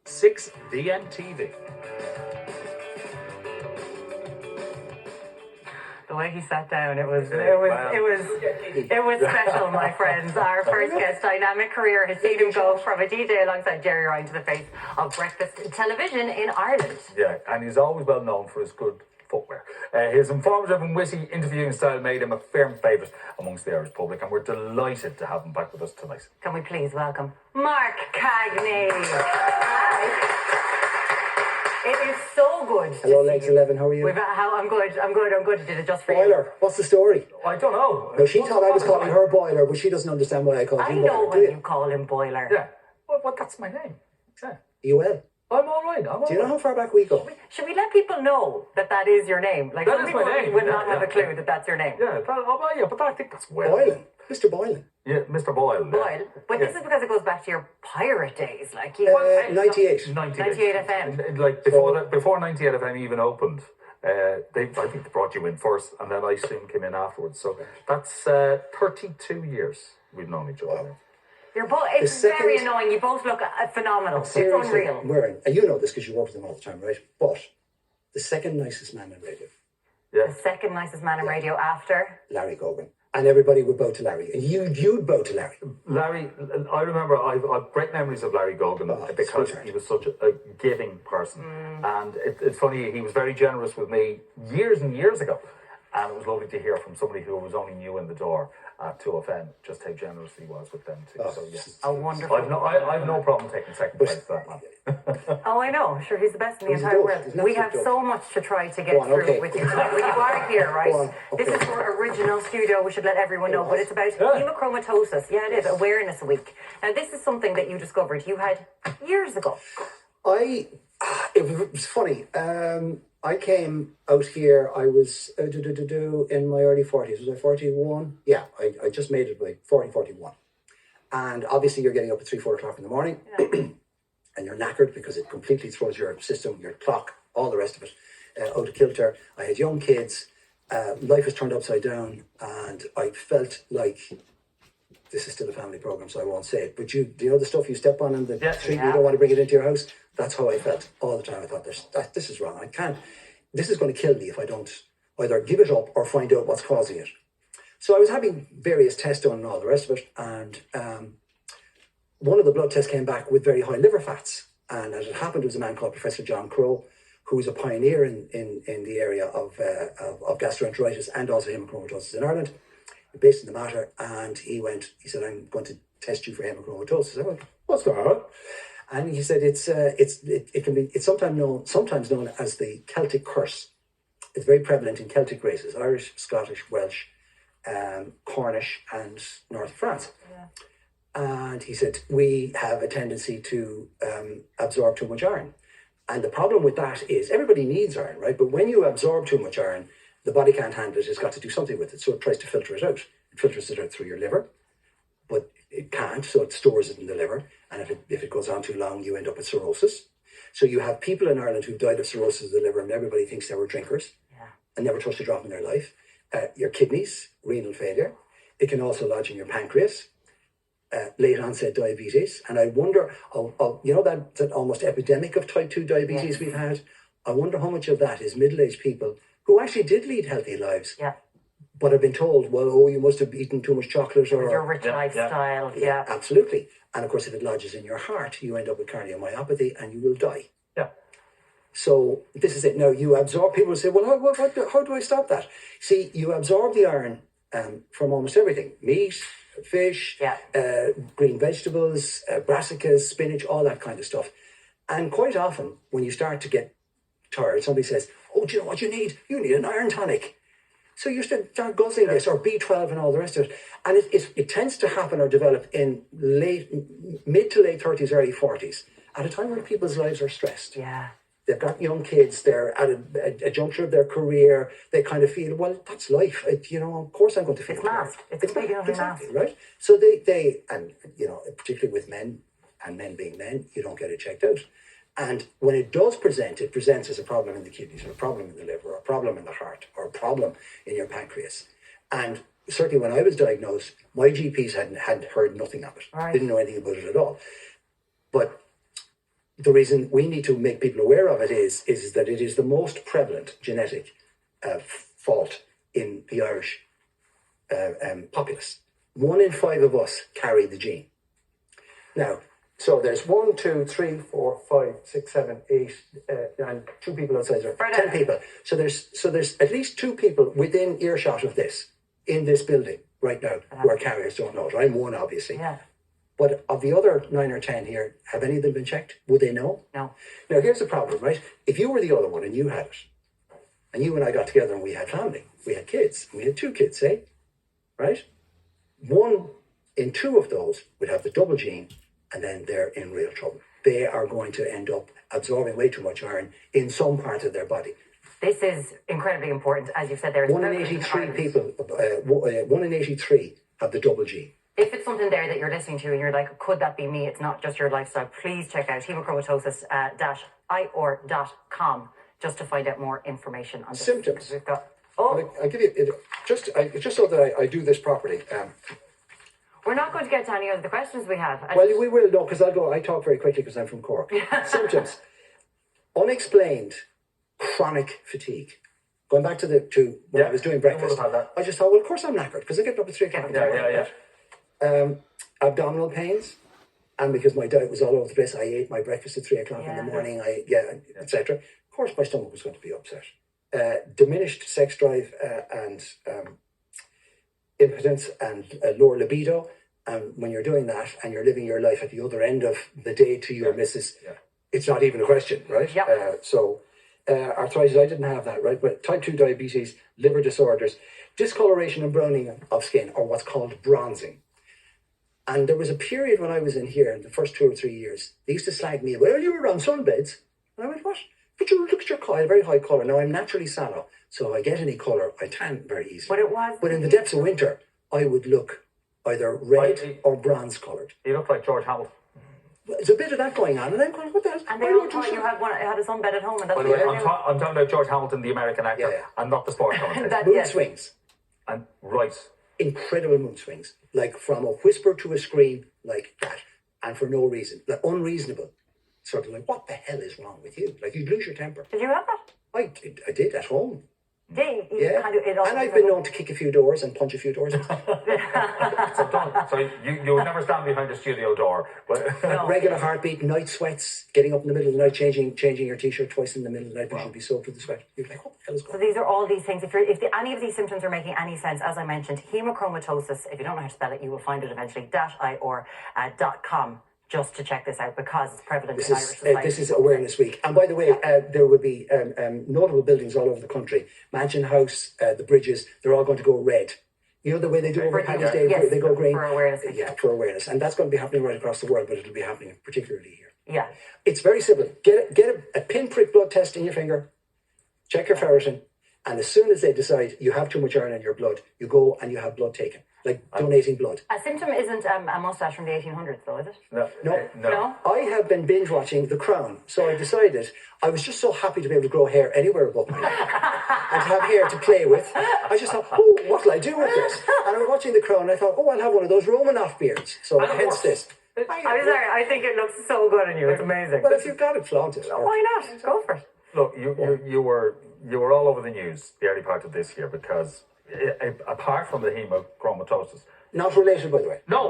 6VNTV. The way he sat down, it was special, my friends. Our first guest dynamic career has seen him go from a DJ alongside Jerry Ryan to the face of breakfast television in Ireland. Yeah, and he's always well known for his good footwear. His informative and witty interviewing style made him a firm favourite amongst the Irish public, and we're delighted to have him back with us tonight. Can we please welcome Mark Cagney? Hi. It is so good. Hello, Legs 11. How are you? I'm good. I did it just for Boiler. you. What's the story? I don't know. No, she thought I was calling her Boiler, but she doesn't understand why I called you Boiler. I know when you call him Boiler. Yeah. Well, that's my name. Yeah. Are you well? I'm all right. Do you know how far back we go? Should we let people know that is your name? Like, that some is my people name. would not have a clue that that's your name. Yeah, but I think that's well. Boylan. Mr. Boylan. Yeah, Mr. Boyle. Boyle. But this is because it goes back to your pirate days. Like, 98. 98 FM. Like, before 98 FM even opened, I think they brought you in first, and then I soon came in afterwards. So that's 32 years we've known each other. Wow. You're both. It's very annoying. You both look phenomenal. Seriously, it's unreal. And you know this because you work with them all the time, right? But the second nicest man in radio. Yeah. The second nicest man in radio after Larry Gogan. And everybody would bow to Larry. And you'd bow to Larry. Larry, I remember I've great memories of Larry Gogan because he was such a giving person. And it's funny, he was very generous with me years and years ago. And it was lovely to hear from somebody who was only new in the door at 2FM just how generous he was with them too. So yes, wonderful. I've no problem taking second place to that man. Oh, I know. Sure, he's the best in the entire world. We have so much to try to get through with you tonight. Well, you are here, right? This is your original studio. We should let everyone know, but it's about Haemochromatosis. Yeah, it is Awareness Week. Now, this is something that you discovered you had years ago. It was funny. I came out here, I was in my early 40s. Was I 41? Yeah, I just made it by 41. And obviously you're getting up at 3, 4 o'clock in the morning and you're knackered because it completely throws your system, your clock, all the rest of it out of kilter. I had young kids. Life was turned upside down and I felt like this is still a family program, so I won't say it. But do you know the stuff you step on in the street, you don't want to bring it into your house? That's how I felt all the time. I thought, this is wrong. I can't. This is going to kill me if I don't either give it up or find out what's causing it. So I was having various tests done and all the rest of it. And one of the blood tests came back with very high liver fats. And as it happened, it was a man called Professor John Crow, who was a pioneer in the area of gastroenteritis and also haemochromatosis in Ireland, based in the Mater. And he said, I'm going to test you for haemochromatosis. I went, what's going on? And he said it's sometimes known as the Celtic curse. It's very prevalent in Celtic races: Irish, Scottish, Welsh, Cornish, and North of France. Yeah. And he said we have a tendency to absorb too much iron, and the problem with that is everybody needs iron, right? But when you absorb too much iron, the body can't handle it. It's got to do something with it, so it tries to filter it out. It filters it out through your liver, but it can't, so it stores it in the liver. And if it goes on too long, you end up with cirrhosis. So you have people in Ireland who've died of cirrhosis of the liver, and everybody thinks they were drinkers and never touched a drop in their life. Your kidneys, renal failure. It can also lodge in your pancreas, late onset diabetes. And I wonder, that almost epidemic of type 2 diabetes we've had, I wonder how much of that is middle-aged people who actually did lead healthy lives. Yeah. But have been told, you must have eaten too much chocolate or your rich lifestyle. Yeah, absolutely. And of course, if it lodges in your heart, you end up with cardiomyopathy and you will die. Yeah. So this is it. Now you absorb. People say, well, how do I stop that? See, you absorb the iron from almost everything: meat, fish, green vegetables, brassicas, spinach, all that kind of stuff. And quite often, when you start to get tired, somebody says, "Oh, do you know what you need? You need an iron tonic." So you start guzzling this, or B12 and all the rest of it. And it tends to happen or develop in mid to late 30s, early 40s, at a time when people's lives are stressed. Yeah. They've got young kids, they're at a juncture of their career, they kind of feel, well, that's life. Of course I'm going to feel tired. It's masked. Exactly, right? So they particularly with men, and men being men, you don't get it checked out. And when it does present, it presents as a problem in the kidneys, or a problem in the liver, or a problem in the heart, or a problem in your pancreas. And certainly when I was diagnosed, my GPs hadn't heard nothing of it. Right. Didn't know anything about it at all. But the reason we need to make people aware of it is that it is the most prevalent genetic fault in the Irish populace. 1 in 5 of us carry the gene. Now, so there's 1, 2, 3, 4, 5, 6, 7, 8, and 2 people outside there. 10 people. So there's at least 2 people within earshot of this in this building right now who are carriers. Don't know it. I'm one, obviously. Yeah. But of the other 9 or 10 here, have any of them been checked? Would they know? No. Now here's the problem, right? If you were the other one and you had it, and you and I got together and we had family, we had kids, and we had 2 kids, say, right? 1 in 2 of those would have the double gene, and then they're in real trouble. They are going to end up absorbing way too much iron in some part of their body. This is incredibly important, as you said. There is 1 in 83 people. 1 in 83 have the double gene. If it's something there that you're listening to and you're like, could that be me? It's not just your lifestyle. Please check out hemochromatosis-ior.com just to find out more information on this. Symptoms. We've got. I'll give you just so that I do this properly. We're not going to get to any of the questions we have. Well, we will, no, because I talk very quickly because I'm from Cork. Symptoms. Unexplained chronic fatigue. Going back to when I was doing breakfast, I just thought, well, of course I'm knackered because I get up at 3 o'clock in the morning. Abdominal pains, and because my diet was all over the place, I ate my breakfast at 3 o'clock in the morning, etc. Of course, my stomach was going to be upset. Diminished sex drive and impotence and lower libido. And when you're doing that and you're living your life at the other end of the day to your missus, it's not even a question, right? Yep. Arthritis, I didn't have that, right? But type 2 diabetes, liver disorders, discoloration and browning of skin, or what's called bronzing. And there was a period when I was in here, in the first 2 or 3 years, they used to slag me, well, you were on sunbeds. And I went, what? But you look at your colour, very high colour. Now, I'm naturally sallow, so if I get any colour, I tan very easily. But in the depths of winter, I would look either red or bronze coloured. You look like George Hamilton. There's a bit of that going on, and I'm going, what the hell? And they all thought you had a sunbed at home. And that's By the way, I'm talking about George Hamilton, the American actor, and not the sport commentator. Mood swings. And right. Incredible mood swings, like from a whisper to a scream, like that, and for no reason, like unreasonable. Sort of like, what the hell is wrong with you? Like, you'd lose your temper. Did you have that? I did at home. Yeah. And I've been known to kick a few doors and punch a few doors. So you would never stand behind a studio door. But No. Regular heartbeat, night sweats, getting up in the middle of the night, changing your t-shirt twice in the middle of the night because you'll be soaked with the sweat. You're like, what the hell is going on? So these are all these things. If any of these symptoms are making any sense, as I mentioned, hemochromatosis, if you don't know how to spell it, you will find it eventually, -ior.com. Just to check this out because it's prevalent in Irish society. This is Awareness Week. And by the way, there will be notable buildings all over the country. Mansion House, the bridges, they're all going to go red. You know the way they do over Paddy's Day? Yes, they go green? for awareness. Yeah, for awareness. And that's going to be happening right across the world, but it'll be happening particularly here. Yeah. It's very simple. Get a pinprick blood test in your finger, check your ferritin, and as soon as they decide you have too much iron in your blood, you go and you have blood taken. Like donating blood. A symptom isn't a mustache from the 1800s, though, is it? No. I have been binge watching The Crown, so I decided I was just so happy to be able to grow hair anywhere above my neck and to have hair to play with. I just thought, oh, what'll I do with this? And I was watching The Crown, and I thought, oh, I'll have one of those Romanov beards. So hence this. I'm sorry, I think it looks so good on you. It's amazing. Well, if you've got it, flaunt it. Why not? Go for it. Look, you were all over the news the early part of this year because apart from the hemochromatosis. Not related, by the way. No.